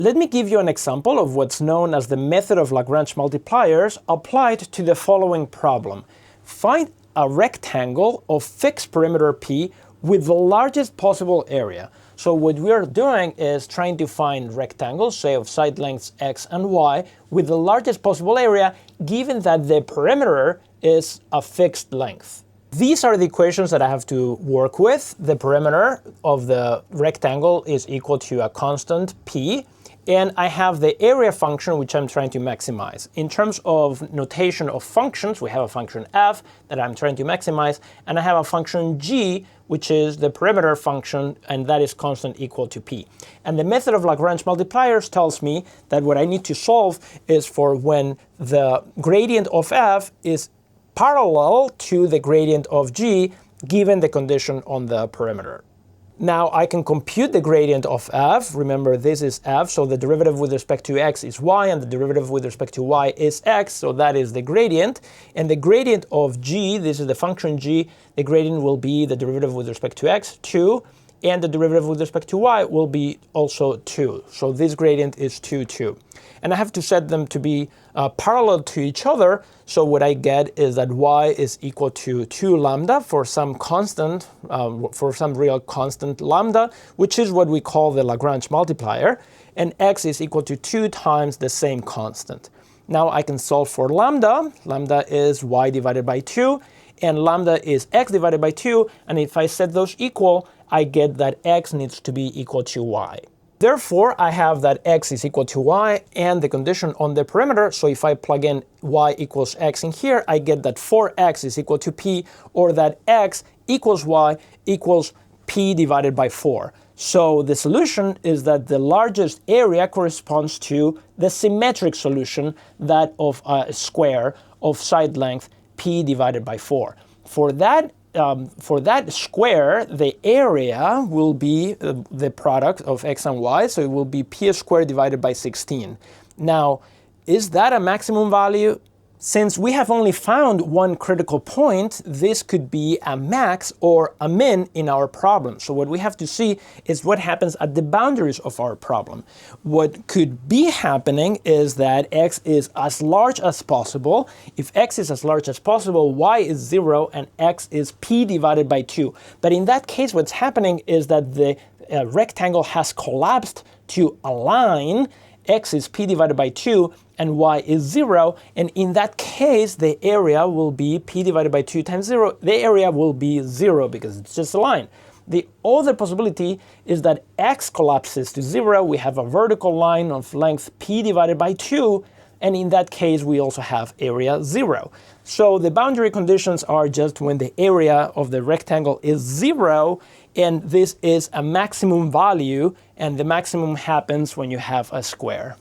Let me give you an example of what's known as the method of Lagrange multipliers applied to the following problem. Find a rectangle of fixed perimeter P with the largest possible area. So what we are doing is trying to find rectangles, say of side lengths x and y, with the largest possible area, given that the perimeter is a fixed length. These are the equations that I have to work with. The perimeter of the rectangle is equal to a constant p, and I have the area function which I'm trying to maximize. In terms of notation of functions, we have a function f that I'm trying to maximize, and I have a function g which is the perimeter function, and that is constant equal to p. And the method of Lagrange multipliers tells me that what I need to solve is for when the gradient of f is parallel to the gradient of g given the condition on the perimeter. Now I can compute the gradient of f. Remember, this is f, so the derivative with respect to x is y, and the derivative with respect to y is x, so that is the gradient. And the gradient of g, this is the function g, the gradient will be the derivative with respect to x, 2, and the derivative with respect to y will be also 2. So this gradient is 2, 2. And I have to set them to be parallel to each other, so what I get is that y is equal to 2 lambda for some constant, for some real constant lambda, which is what we call the Lagrange multiplier, and x is equal to 2 times the same constant. Now I can solve for lambda. Lambda is y divided by 2, and lambda is x divided by 2, and if I set those equal, I get that x needs to be equal to y. Therefore, I have that x is equal to y and the condition on the perimeter, so if I plug in y equals x in here, I get that 4x is equal to p, or that x equals y equals p divided by 4. So the solution is that the largest area corresponds to the symmetric solution, that of a square of side length p divided by 4. For that square, the area will be the product of x and y, so it will be p squared divided by 16. Now, is that a maximum value? Since we have only found one critical point, this could be a max or a min in our problem. So what we have to see is what happens at the boundaries of our problem. What could be happening is that x is as large as possible. If x is as large as possible, y is 0 and x is p divided by 2. But in that case, what's happening is that the rectangle has collapsed to a line. X is p divided by 2 and y is 0, and in that case the area will be p divided by 2 times 0. The area will be 0 because it's just a line. The other possibility is that x collapses to 0. We have a vertical line of length p divided by 2, and in that case we also have area 0. So the boundary conditions are just when the area of the rectangle is 0, and this is a maximum value, and the maximum happens when you have a square.